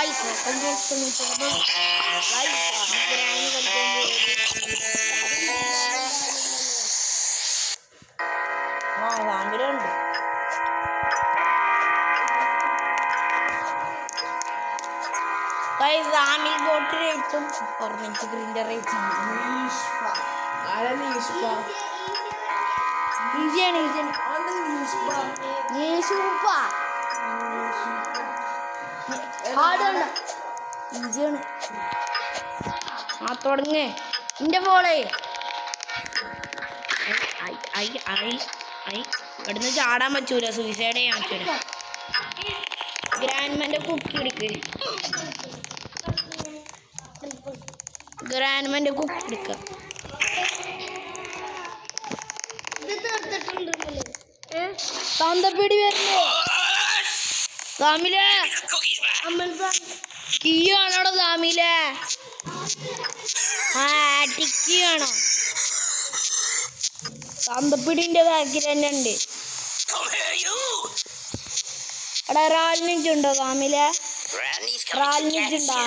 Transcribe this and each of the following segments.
Guys സാമ്പിലുണ്ട്. സാമിൽ boat റേറ്റും permanent Grindr റേറ്റും തുടങ്ങേ എന്റെ മോളെ ഇവിടുന്ന് ചാടാൻ പറ്റൂല, സൂയിസൈഡ് ചെയ്യാൻ പറ്റൂല. ഗ്രാൻഡ്മാന്റെ കുക്കി എടുക്ക്, ഗ്രാൻഡ്മാന്റെ കുക്കി എടുക്ക. തന്തപ്പിടി വരുന്നു സാമിലേ, കീ ആണോടോ സാമിലേ? ടിക്കി ആണോ? തന്തപ്പിടിന്റെ ബാക്കിൽ തന്നെ ഉണ്ട്. എടാ റാലിനിച്ചുണ്ടോ സാമിലേ? റാലിനിച്ചുണ്ടോ?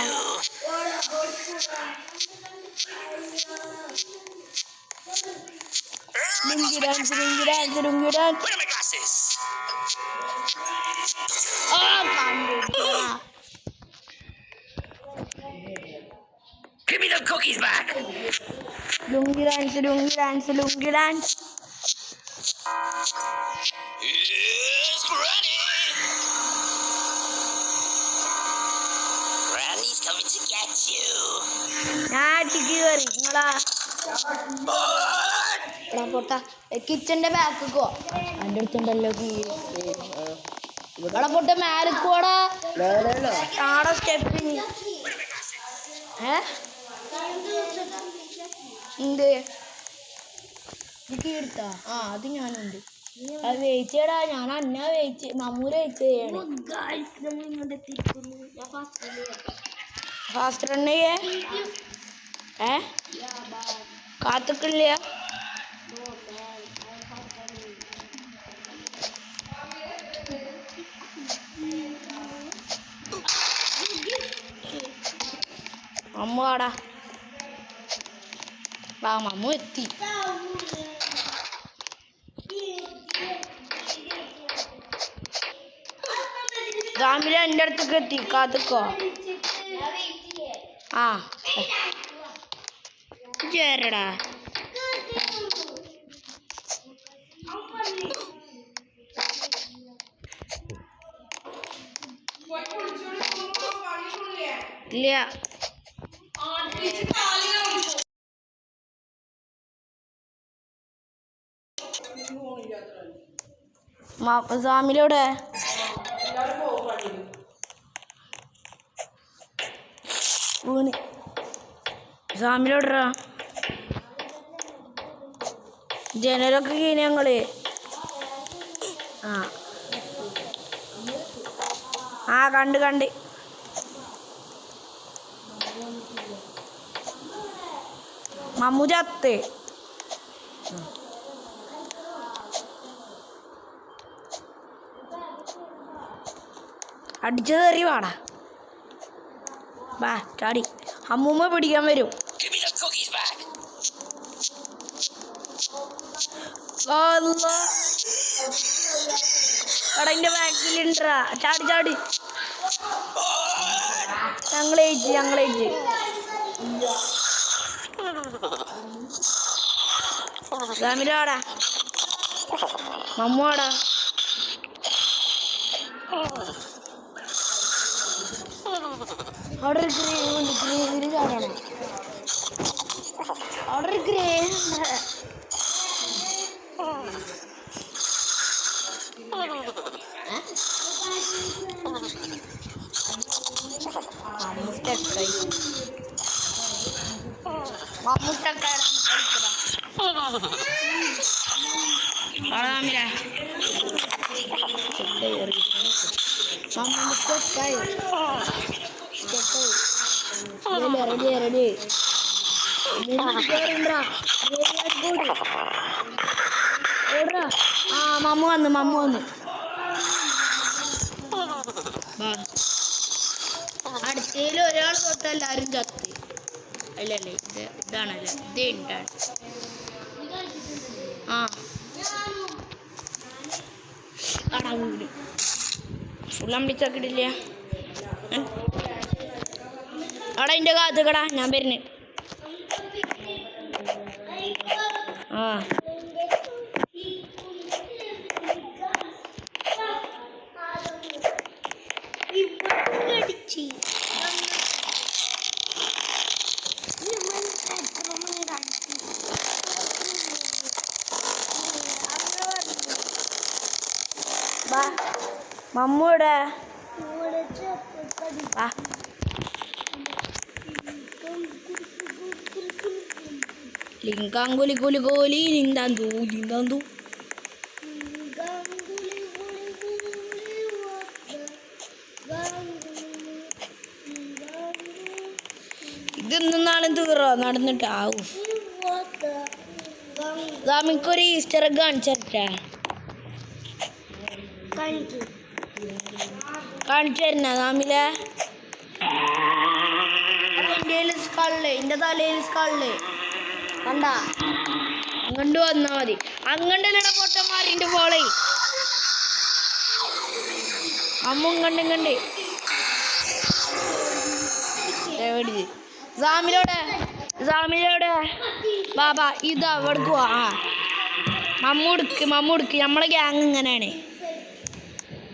Give me the cookies back. Lungi dance. Here's Granny. Granny's coming to get you. കിച്ചന്റെ ബാക്കോ അതിന്റെ അടുത്തുണ്ടല്ലോ ഇവിടെ പൊട്ട മേലക്കോടാ ആടെ സ്റ്റെപ്പിന് എന്ത് എടുത്താ? അത് ഞാനുണ്ട്. അത് വേയിച്ചേടാ, ഞാൻ അന്ന വേയിച്ച് മമ്മൂര് വേയിച്ച് ഫാസ്റ്റ് റൺ ചെയ്യേ കാത്തുക്കില്ല. മമ്മു ആടാ മമ്മു എത്തി. സാമില എൻ്റെ അടുത്തേക്ക് എത്തി, കാത്തുക്കോ. ചേരടാ ഇല്ല. സാമിലൂടെ ഊണ് സാമിലോടാ ജനലൊക്കെ കഴിഞ്ഞ ഞങ്ങള് കണ്ട് മമ്മു ചത്ത്. അടിച്ചു കയറി വാടാ, വാ ചാടി. അമ്മൂമ്മ പിടിക്കാൻ വരും. എടാ ബാക്കിലുണ്ടാ, ചാടി ഞങ്ങളേജ് സാമിലാടാ മമ്മുവാടാ. അവിടെ ഗ്രേവിന് ചാടണം. അവിടെ ഗ്രേവ് ready. മമ്മു വന്നു അടുത്തതിൽ ഒരാൾ തൊട്ട് എല്ലാവരും ചത്ത്. അല്ലല്ലേ ഇതാണല്ലേ ഇത് ഉണ്ടാണ്. ആ ആടാ വീട് ഫുൾ അമ്പിച്ചാക്കിട്ടില്ല. അവിടെ എൻ്റെ കാത്തുകടാ ഞാൻ വരുന്നേ. ആ മമ്മൂടെ ലിങ്കാങ്കുലി കുലി കോലി ലിന്താന്തു ലിന്താന്തു. ഇതൊന്നും നാളെ തീറോ നടന്നിട്ടാവും. നമുക്കൊരു ഈസ്റ്റർ എഗ് കാണിച്ചേ കാണിച്ചു തരുന്ന നാമിലെ എൻ്റെ തലയിൽ സ്കള് കണ്ടാ അങ്ങോട്ട് വന്നാ മതി. അങ്ങണ്ടല്ലട പൊട്ടന്മാരിൻ്റെ ഫോളെ അമ്മ ഇങ്ങണ്ട് സാമിലോടെ ബാബാ ഇത് അവിടേക്ക് പോവാ. മമ്മൂടുക്ക് നമ്മളെ ഗ്യാങ് ഇങ്ങനെയാണ്.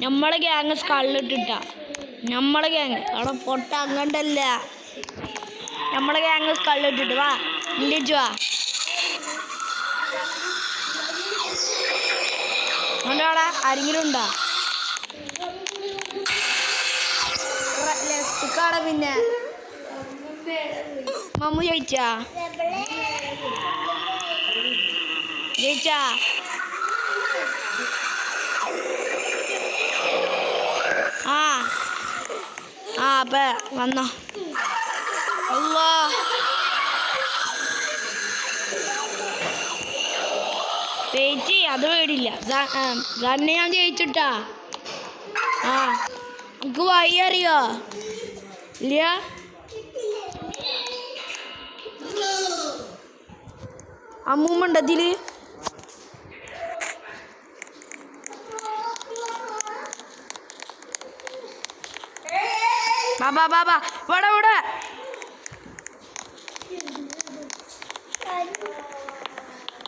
നമ്മളെ ഗ്യാങ് സ്കളിലിട്ടിട്ടാ നമ്മളെ ഗ്യാങ് അവിടെ പൊട്ട അങ്ങണ്ടല്ല. നമ്മളെ ഗ്യാങ് സ്കളിലിട്ടിട്ട് വാ ഇല്ലിച്ചു വാ. അവിടെ ആരെങ്കിലും ഉണ്ടോ? ലെഫ്റ്റിക്കാടെ പിന്നെ മമ്മു ജയിച്ചാ അപ്പ വന്നോ. അല്ലാ ജയിച്ച് അത് പേടില്ല. തന്നെ ഞാൻ ജയിച്ചിട്ടാ. ആ എനിക്ക് വഴി അറിയോ ഇല്ല? അമ്മൂമ്മണ്ടതില് ബാബാ ബാബാ ഇവിടെ ഇവിടെ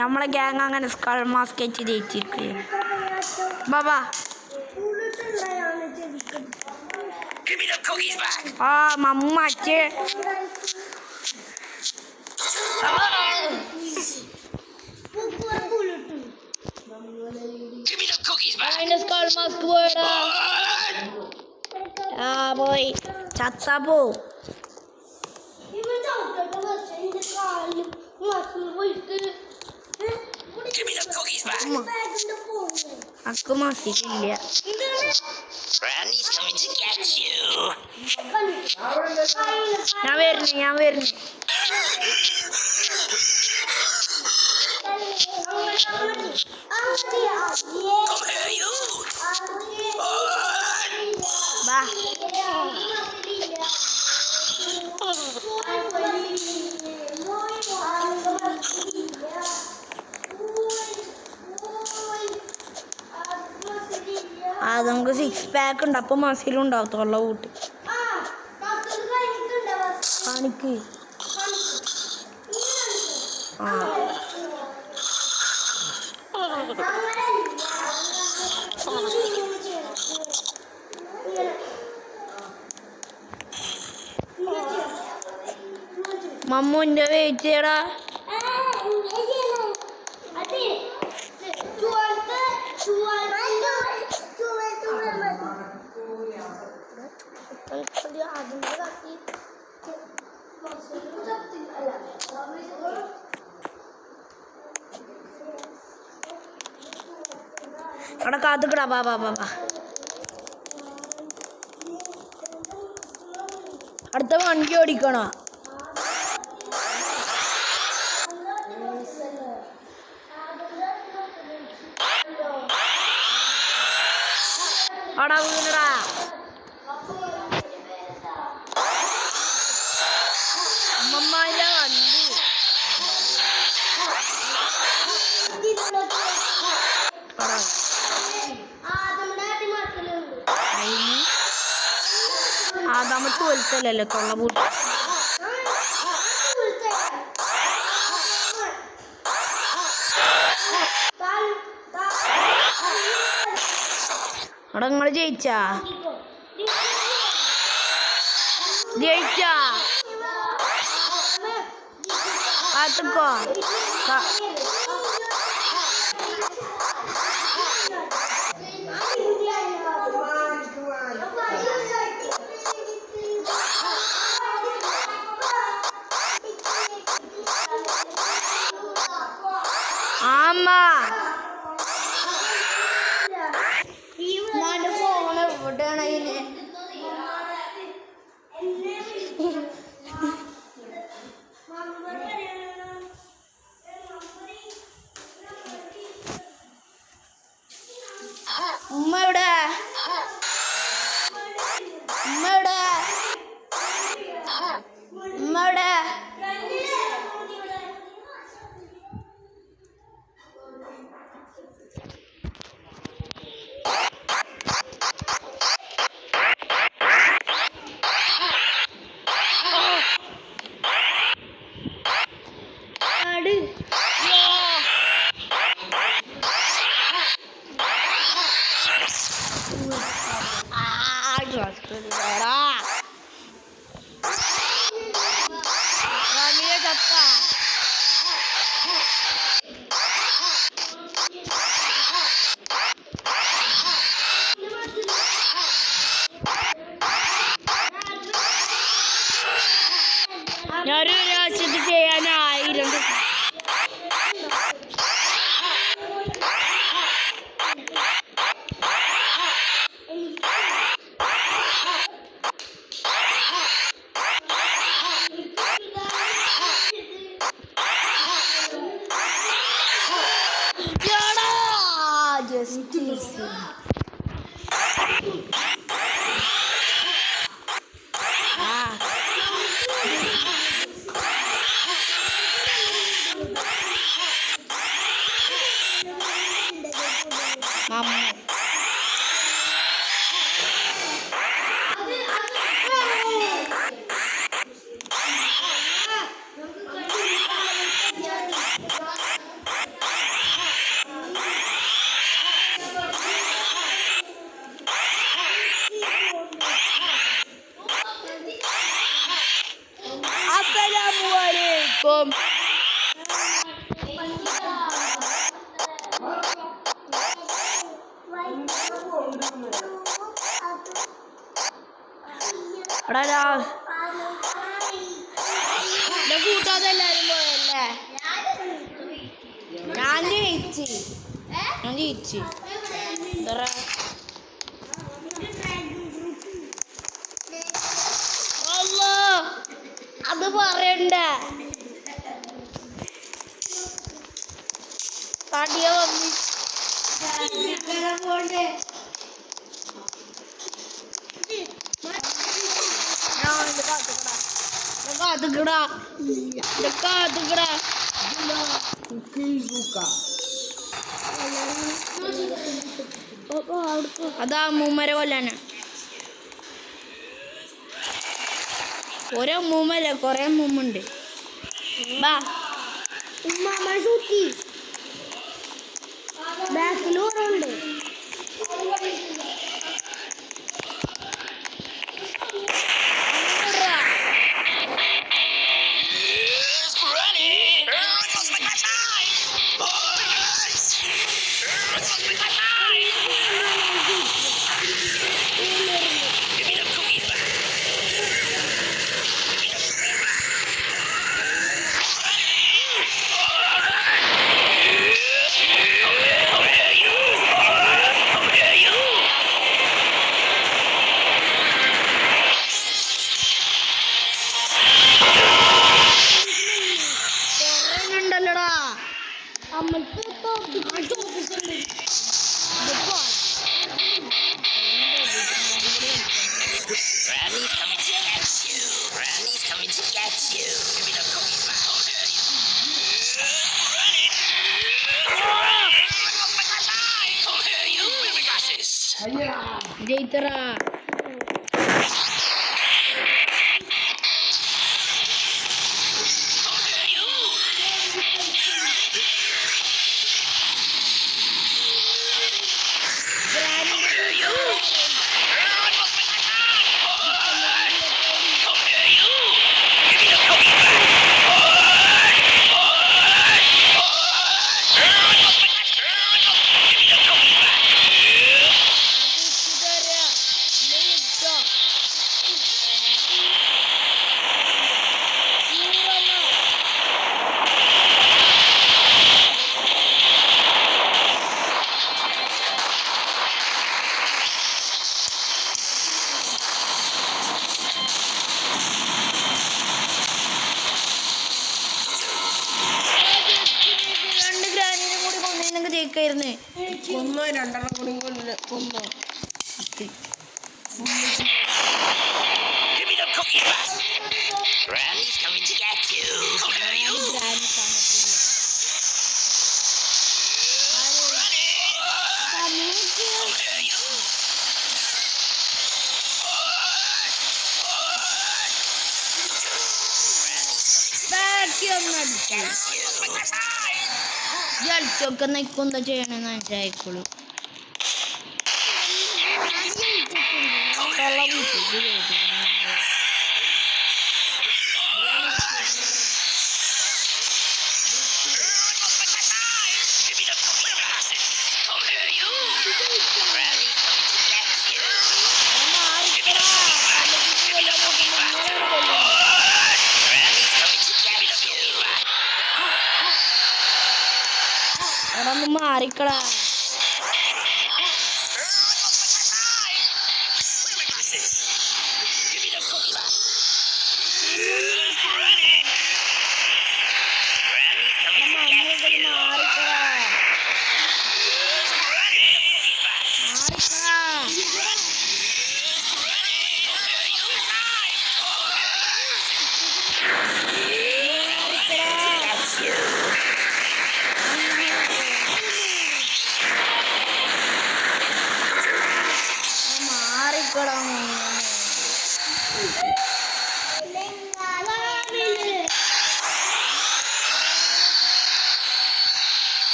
നമ്മളെ ഗ്യാങ് അങ്ങനെ സ്കൾ മാസ്ക് വെച്ച് ജയിച്ചിരിക്കുകയാണ്. ബാബാ ആ മമ്മ അച്ഛേ സ്കൾ മാസ്ക് പോയടാ. ആ പോയി ചത്തപ്പോ അക്ക് മാസിക്കില്ല. ഞാൻ വരുന്നു ബാ. അത് നമുക്ക് 6 പാക്ക് ഉണ്ട്. അപ്പം മസിലും ഉണ്ടാവും തൊള്ള കൂട്ട് കാണിക്ക്. ആ മമ്മൂൻ്റെ വെയിറ്റ് ചെയ്യടാ. അവിടെ കാത്തുക്കടാ. ബാബാ ബാബാ അടുത്ത വണ്ടി ഓടിക്കണോ? അവിടെ വീണടാ. ആദാമ തോൽത്തല്ലല്ലോ കൊള്ള പൂട്ട്. അവിടെ നിങ്ങൾ ജയിച്ചാ കാത്തുക്കോ. ആമ്മ ഫോൺ എവിടെയാണ് അതിന്? ഉമ്മ എവിടെ? ഉമ്മ എവിടെ? ഉമ്മ എവിടെ? ഞാനൊരു പ്രാവശ്യത്തിൽ ചെയ്യാനായിരം. Assalamualaikum. കൂട്ടാതെല്ലാരും പോയല്ലേ? ഞാൻ ജയിച്ചു. അത് പറയണ്ട. തടിയ വന്നി അതാ മൂമ്മര കൊല്ലാന. ഓരോ മൂമ്മല്ല, കൊറേ മൂമ്മുണ്ട്. ബാക്കിലൂറുണ്ട്. ജയിത്തറ അടിക്കായിരുന്നു. കൊന്നോ രണ്ടെണ്ണം കൂടി കൊന്നോ. Give me the cookies back. Granny's coming to get you. How dare you? ജലിച്ചൊക്കെ നിൽക്കുന്ന ചെയ്യണമെന്ന് മനസ്സിലായിക്കോളൂ. ഒന്ന് മാറിക്കളാ.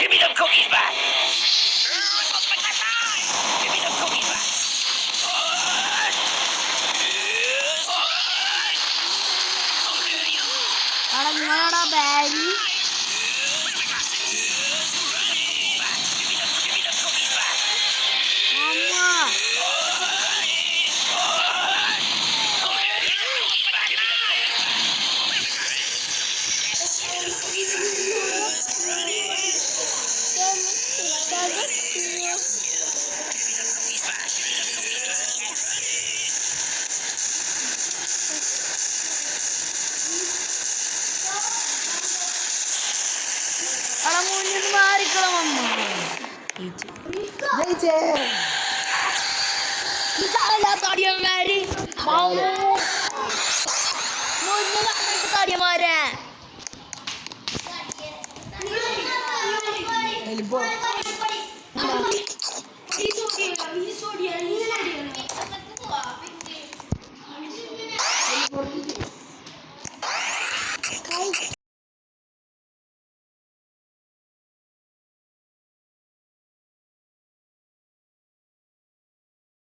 Give me the cookies back. Give me the cookies back. നിങ്ങളുടെ ബാഗ് മുന്നിൽ മാറിക്കണം അമ്മ. തടിയന്മാര് തടിയന്മാരെ